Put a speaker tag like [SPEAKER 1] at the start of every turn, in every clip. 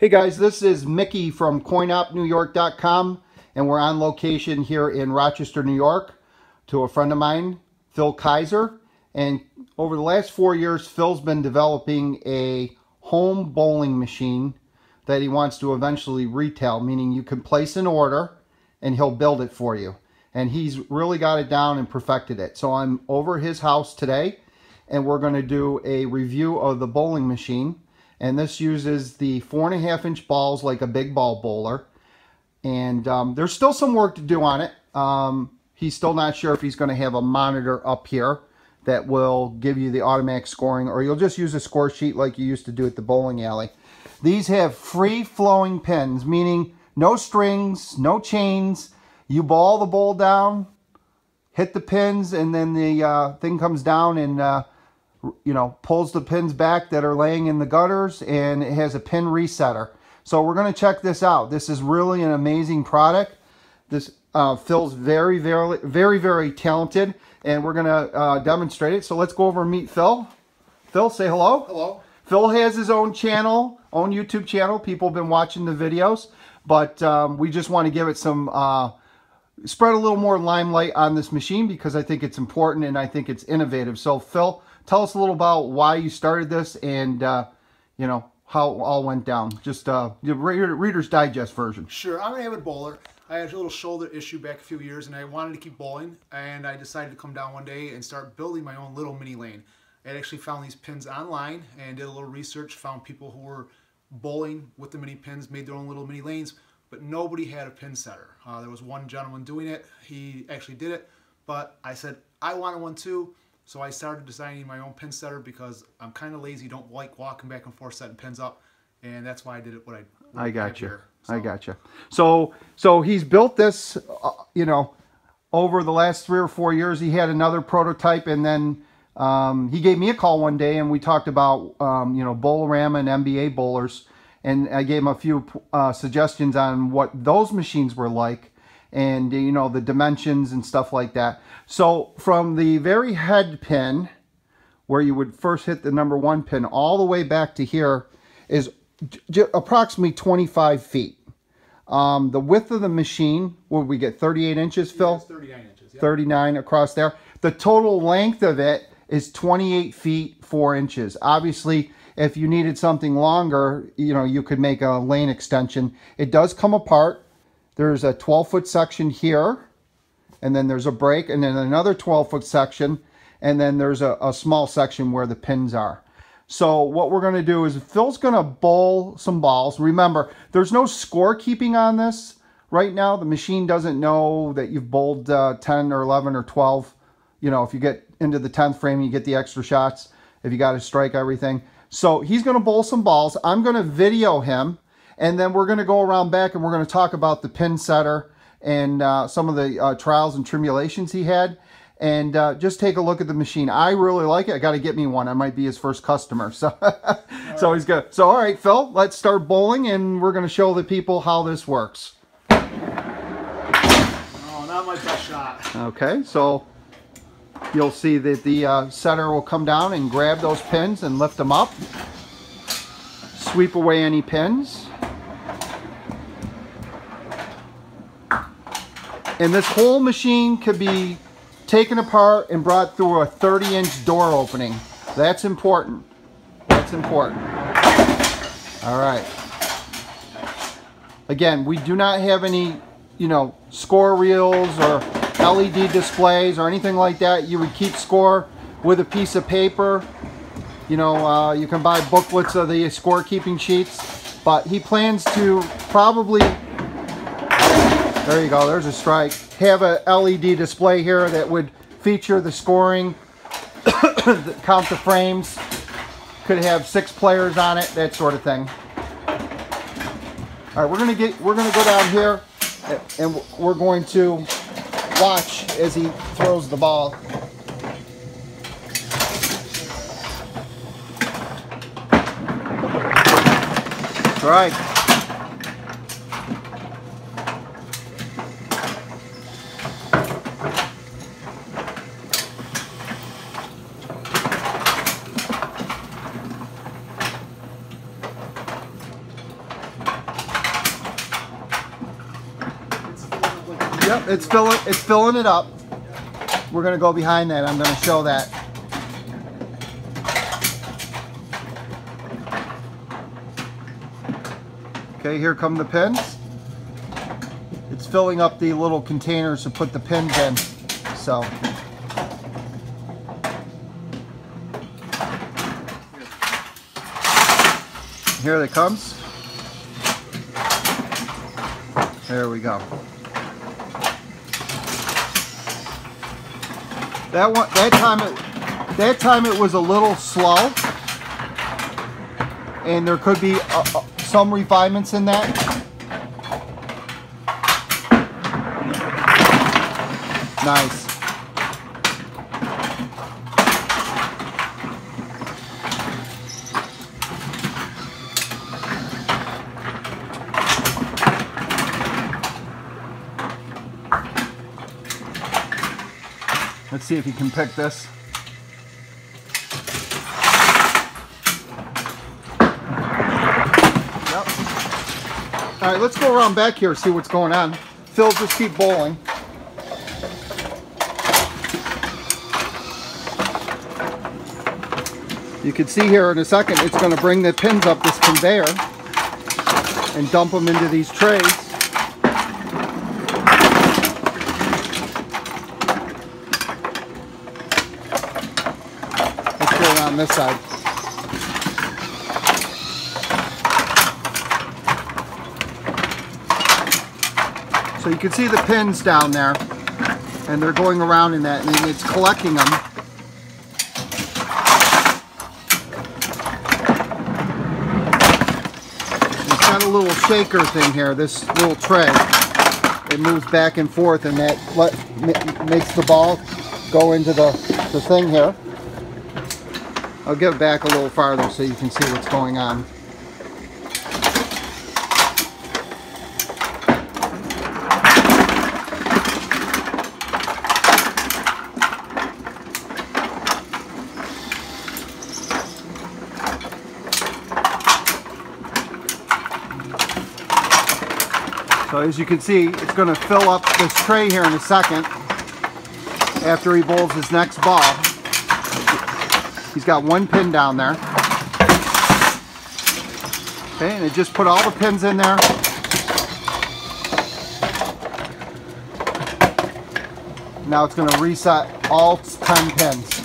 [SPEAKER 1] Hey guys, this is Mickey from CoinOpNewYork.com, and we're on location here in Rochester, New York to a friend of mine, Phil Kaiser. And over the last 4 years, Phil's been developing a home bowling machine that he wants to eventually retail, meaning you can place an order and he'll build it for you. And he's really got it down and perfected it. So I'm over his house today, and we're going to do a review of the bowling machine. And this uses the 4.5-inch balls like a big ball bowler. And there's still some work to do on it. He's still not sure if he's going to have a monitor up here that will give you the automatic scoring, or you'll just use a score sheet like you used to do at the bowling alley. These have free-flowing pins, meaning no strings, no chains. You ball the bowl down, hit the pins, and then the thing comes down and pulls the pins back that are laying in the gutters, and it has a pin resetter. So we're going to check this out. This is really an amazing product. This Phil's very, very talented, and we're going to demonstrate it. So let's go over and meet Phil. Phil, say hello.
[SPEAKER 2] Hello.
[SPEAKER 1] Phil has his own channel, own YouTube channel. People have been watching the videos, but we just want to give it some, spread a little more limelight on this machine because I think it's important and I think it's innovative. So Phil, tell us a little about why you started this and, how it all went down. Just the Reader's Digest version.
[SPEAKER 2] Sure. I'm an avid bowler. I had a little shoulder issue back a few years, and I wanted to keep bowling, and I decided to come down one day and start building my own little mini lane. I actually found these pins online and did a little research, found people who were bowling with the mini pins, made their own little mini lanes, but nobody had a pin setter. There was one gentleman doing it. He actually did it, but I said, I wanted one too. So I started designing my own pin setter because I'm kind of lazy, don't like walking back and forth setting pins up, and that's why I did it I got you.
[SPEAKER 1] I got you. So he's built this, over the last 3 or 4 years. He had another prototype, and then he gave me a call one day, and we talked about Bowlerama and NBA bowlers, and I gave him a few suggestions on what those machines were like, and the dimensions and stuff like that. So from the very head pin, where you would first hit the number 1 pin, all the way back to here is approximately 25 feet. The width of the machine, what we get, 38 inches, Phil?
[SPEAKER 2] Yeah, it's 39 inches. Yep.
[SPEAKER 1] 39 across there. The total length of it is 28 feet 4 inches. Obviously, if you needed something longer, you could make a lane extension. It does come apart. There's a 12-foot section here, and then there's a break, and then another 12-foot section, and then there's a small section where the pins are. So what we're going to do is Phil's going to bowl some balls. Remember, there's no score keeping on this right now. The machine doesn't know that you've bowled 10 or 11 or 12. If you get into the 10th frame, you get the extra shots. If you got to strike everything. So he's going to bowl some balls. I'm going to video him, and then we're going to go around back and we're going to talk about the pin setter and some of the trials and tribulations he had, and just take a look at the machine. I really like it. I got to get me one. I might be his first customer. So, so he's good. So, all right, Phil, let's start bowling, and we're going to show the people how this works.
[SPEAKER 2] Oh, not my best shot.
[SPEAKER 1] Okay, so you'll see that the setter will come down and grab those pins and lift them up. Sweep away any pins. And this whole machine could be taken apart and brought through a 30-inch door opening. That's important. That's important. All right. Again, we do not have any, score reels or LED displays or anything like that. You would keep score with a piece of paper. You can buy booklets of the score-keeping sheets. But he plans to probably... There you go, there's a strike. Have a LED display here that would feature the scoring, count the frames. Could have 6 players on it, that sort of thing. All right, we're gonna go down here, and we're going to watch as he throws the ball. All right. Yep, it's filling it up. We're going to go behind that. I'm going to show that. Okay, here come the pins. It's filling up the little containers to put the pins in. So here it comes. There we go. That time it was a little slow, and there could be some refinements in that. Nice. Let's see if you can pick this. Yep. All right, let's go around back here, see what's going on. Phil, just keep bowling. You can see here in a second, it's going to bring the pins up this conveyor and dump them into these trays. On this side. So you can see the pins down there, and they're going around in that, and it's collecting them. It's got a little shaker thing here, this little tray. It moves back and forth, and that makes the ball go into the thing here. I'll get back a little farther so you can see what's going on. So as you can see, it's going to fill up this tray here in a second after he bowls his next ball. He's got one pin down there. Okay, and it just put all the pins in there. Now it's going to reset all 10 pins.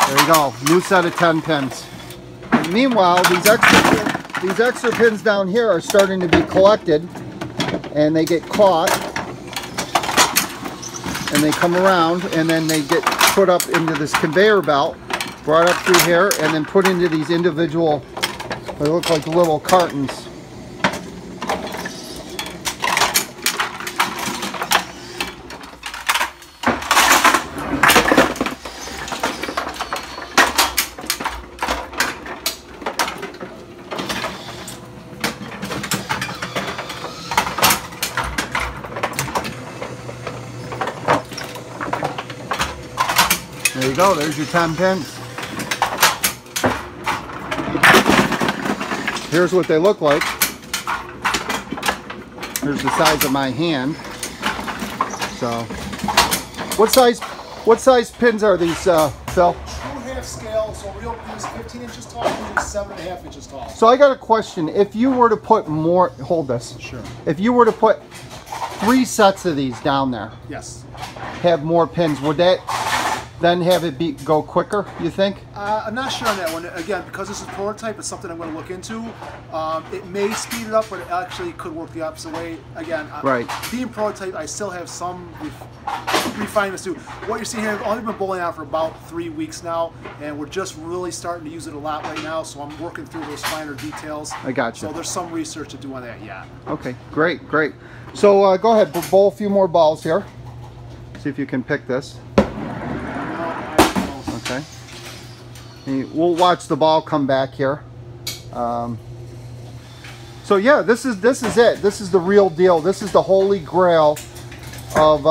[SPEAKER 1] There you go, new set of 10 pins. And meanwhile, these extra pins down here are starting to be collected, and they get caught. And they come around, and then they get put up into this conveyor belt, brought up through here, and then put into these individual, they look like little cartons. There you go, there's your 10 pins. Here's what they look like. Here's the size of my hand. So, what size pins are these, Phil?
[SPEAKER 2] 2.5 scale, so real pins 15 inches tall, and 7.5 inches tall.
[SPEAKER 1] So I got a question. If you were to put more, hold this.
[SPEAKER 2] Sure.
[SPEAKER 1] If you were to put 3 sets of these down there,
[SPEAKER 2] yes,
[SPEAKER 1] have more pins, would that then have it go quicker, you think?
[SPEAKER 2] I'm not sure on that one. Again, because this is prototype, it's something I'm going to look into. It may speed it up, but it actually could work the opposite way. Again,
[SPEAKER 1] right.
[SPEAKER 2] Being prototype, I still have some refinements to. What you're seeing here, I've only been bowling out for about 3 weeks now, and we're just really starting to use it a lot right now, so I'm working through those finer details.
[SPEAKER 1] I got you.
[SPEAKER 2] So there's some research to do on that yet. Okay,
[SPEAKER 1] great. So go ahead, bowl a few more balls here. See if you can pick this. Okay. We'll watch the ball come back here. So yeah, this is it. This is the real deal. This is the holy grail of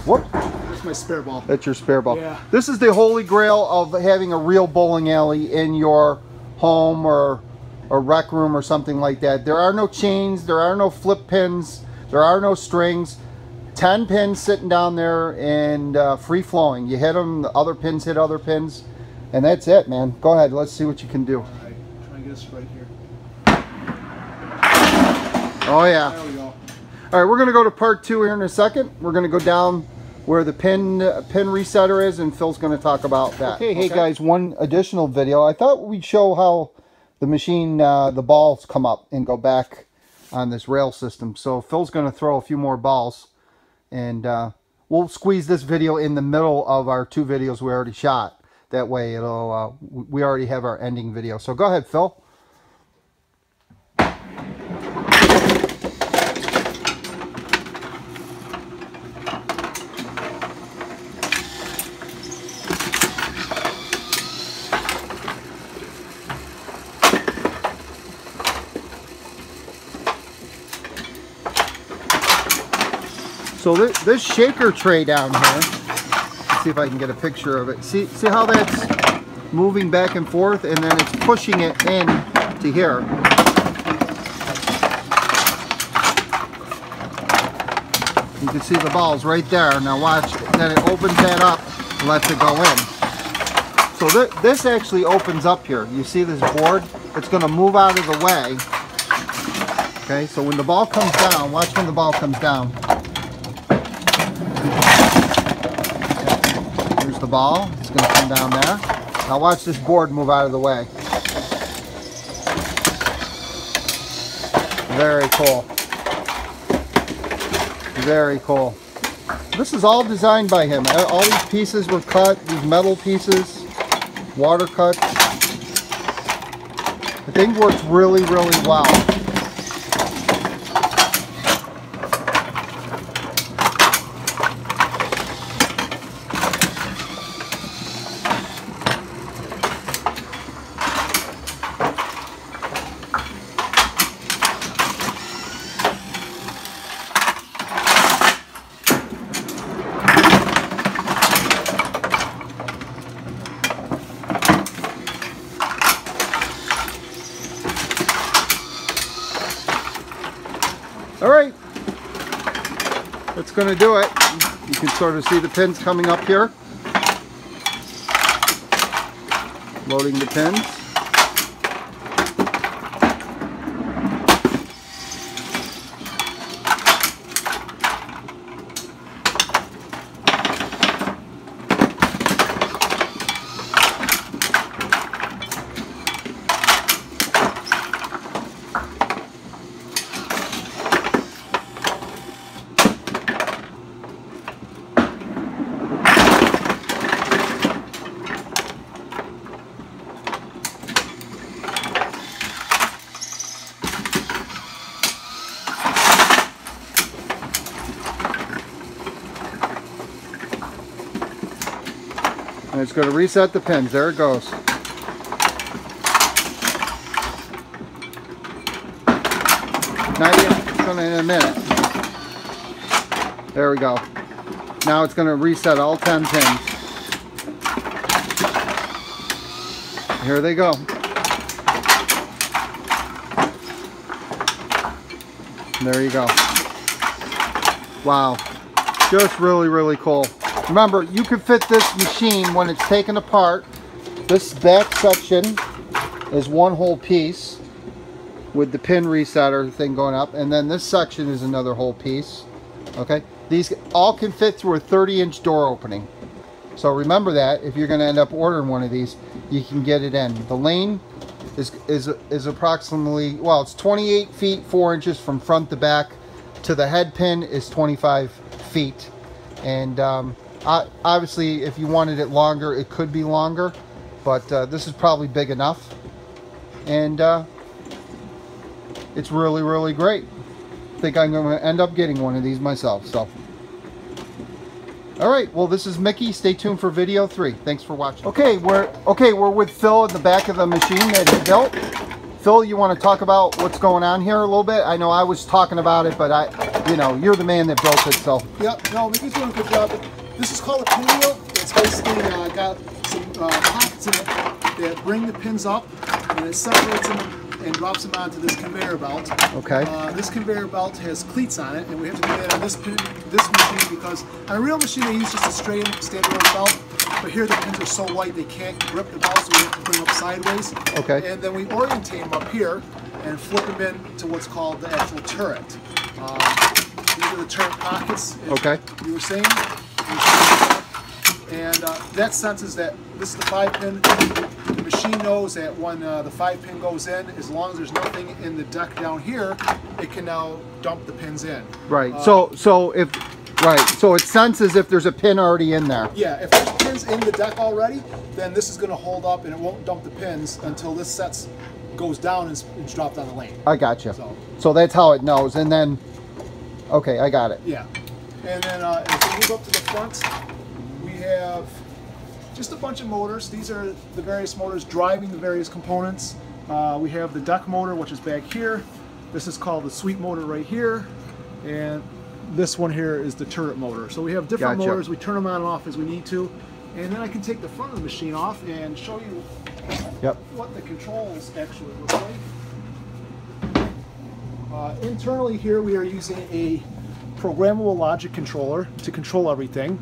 [SPEAKER 1] whoop.
[SPEAKER 2] That's my spare ball.
[SPEAKER 1] That's your spare ball.
[SPEAKER 2] Yeah.
[SPEAKER 1] This is the holy grail of having a real bowling alley in your home or a rec room or something like that. There are no chains, there are no flip pins, there are no strings. 10 pins sitting down there and free flowing. You hit them, the other pins hit other pins, and that's it, man. Go ahead, let's see what you can do.
[SPEAKER 2] All right, try to get us right here.
[SPEAKER 1] Oh yeah.
[SPEAKER 2] There we go.
[SPEAKER 1] All right, we're gonna go to part 2 here in a second. We're gonna go down where the pin resetter is, and Phil's gonna talk about that. Okay, hey guys, one additional video. I thought we'd show how the machine, the balls come up and go back on this rail system. So Phil's gonna throw a few more balls, and we'll squeeze this video in the middle of our 2 videos we already shot. That way it'll we already have our ending video. So go ahead, Phil. So this shaker tray down here, let's see if I can get a picture of it. See how that's moving back and forth, and then it's pushing it in to here. You can see the balls right there. Now watch, then it opens that up and lets it go in. So this actually opens up here. You see this board? It's going to move out of the way. Okay, so when the ball comes down, watch when the ball comes down. Here's the ball. It's going to come down there. Now watch this board move out of the way. Very cool. Very cool. This is all designed by him. All these pieces were cut, these metal pieces, water cut. The thing works really, really well. All right, that's going to do it. You can sort of see the pins coming up here. Loading the pins. And it's going to reset the pins. There it goes. Not yet. It's going to in a minute. There we go. Now it's going to reset all 10 pins. Here they go. There you go. Wow. Just really, really cool. Remember, you can fit this machine when it's taken apart. This back section is one whole piece with the pin resetter thing going up, and then this section is another whole piece. Okay, these all can fit through a 30-inch door opening. So remember that if you're going to end up ordering one of these, you can get it in. The lane is approximately, well, it's 28 feet 4 inches from front to back. To the head pin is 25 feet, and obviously, if you wanted it longer, it could be longer, but this is probably big enough, and it's really, really great. I think I'm going to end up getting one of these myself. So, all right. Well, this is Mickey. Stay tuned for video 3. Thanks for watching. Okay, we're with Phil at the back of the machine that he built. Phil, you want to talk about what's going on here a little bit? I know I was talking about it, but you're the man that built it, so.
[SPEAKER 2] Yep. No, Mickey's doing a good job. This is called a pin wheel. It's basically got some pockets in it that bring the pins up, and it separates them and drops them onto this conveyor belt.
[SPEAKER 1] Okay.
[SPEAKER 2] This conveyor belt has cleats on it, and we have to do that on this machine because on a real machine they use just a straight standalone belt, but here the pins are so light they can't grip the belt, so we have to bring them up sideways.
[SPEAKER 1] Okay.
[SPEAKER 2] And then we orientate them up here and flip them into what's called the actual turret. These are the turret pockets, as you were saying. And that senses that this is the 5-pin. The machine knows that when the 5-pin goes in, as long as there's nothing in the deck down here, it can now dump the pins in.
[SPEAKER 1] Right. So it senses if there's a pin already in there.
[SPEAKER 2] Yeah. If there's pins in the deck already, then this is going to hold up and it won't dump the pins until this goes down and it's dropped on the lane.
[SPEAKER 1] I gotcha. So that's how it knows, and then okay, I got it.
[SPEAKER 2] Yeah. And then as we move up to the front, we have just a bunch of motors. These are the various motors driving the various components. We have the deck motor, which is back here. This is called the sweep motor right here. And this one here is the turret motor. So we have different motors. We turn them on and off as we need to. And then I can take the front of the machine off and show you what the controls actually look like. Internally here we are using a programmable logic controller to control everything.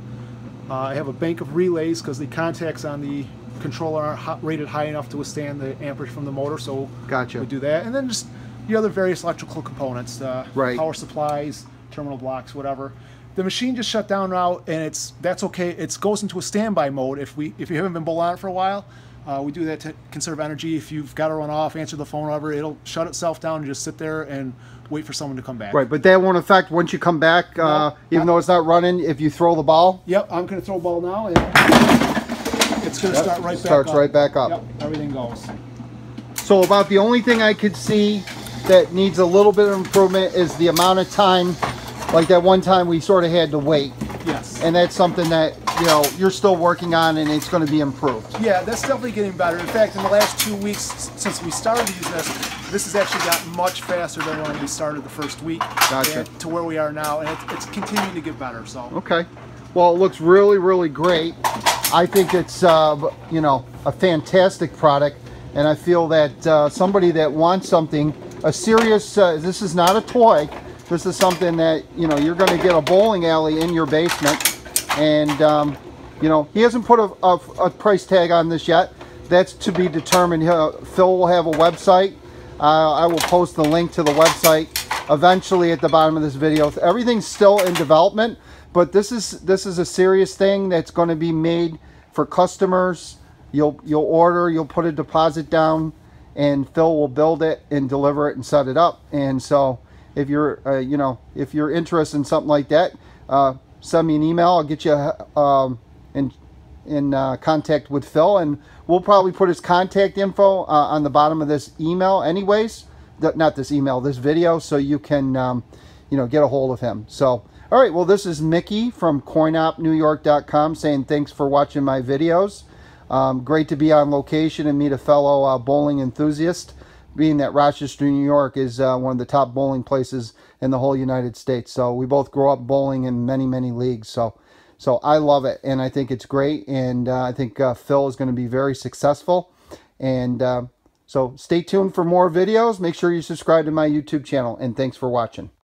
[SPEAKER 2] I have a bank of relays because the contacts on the controller aren't rated high enough to withstand the amperage from the motor, so we do that. And then just the other various electrical components, power supplies, terminal blocks, whatever. The machine just shut down now, and that's okay. It goes into a standby mode if you haven't been bowling on it for a while. We do that to conserve energy. If you've got to run off, answer the phone, whatever, it'll shut itself down and just sit there and wait for someone to come back.
[SPEAKER 1] Right, but that won't affect once you come back, even though it's not running, if you throw the ball?
[SPEAKER 2] Yep, I'm going to throw a ball now, and it's going to start right back up.
[SPEAKER 1] Starts right back up.
[SPEAKER 2] Yep, everything goes.
[SPEAKER 1] So about the only thing I could see that needs a little bit of improvement is the amount of time. Like that one time we sort of had to wait.
[SPEAKER 2] Yes.
[SPEAKER 1] And that's something that, you know, you're still working on and it's going to be improved.
[SPEAKER 2] Yeah, that's definitely getting better. In fact, in the last 2 weeks since we started to use this has actually gotten much faster than when we started the first week.
[SPEAKER 1] Gotcha.
[SPEAKER 2] To where we are now, and it's continuing to get better. So.
[SPEAKER 1] Okay. Well, it looks really, really great. I think it's, you know, a fantastic product. And I feel that somebody that wants something, a serious, this is not a toy. This is something that, you know, you're going to get a bowling alley in your basement. And, you know, he hasn't put a price tag on this yet. That's to be determined. Phil will have a website. I will post the link to the website eventually at the bottom of this video. Everything's still in development, but this is a serious thing that's going to be made for customers. You'll order, you'll put a deposit down, and Phil will build it and deliver it and set it up. And so if you're, you know, if you're interested in something like that, send me an email. I'll get you in contact with Phil, and we'll probably put his contact info on the bottom of this email anyways. Not this email, this video, so you can, you know, get a hold of him. So, all right, well, this is Mickey from coinopnewyork.com saying thanks for watching my videos. Great to be on location and meet a fellow bowling enthusiast, being that Rochester, New York is one of the top bowling places in the whole United States. So we both grew up bowling in many, many leagues. So I love it, and I think it's great, and I think Phil is going to be very successful. And so stay tuned for more videos. Make sure you subscribe to my YouTube channel, and thanks for watching.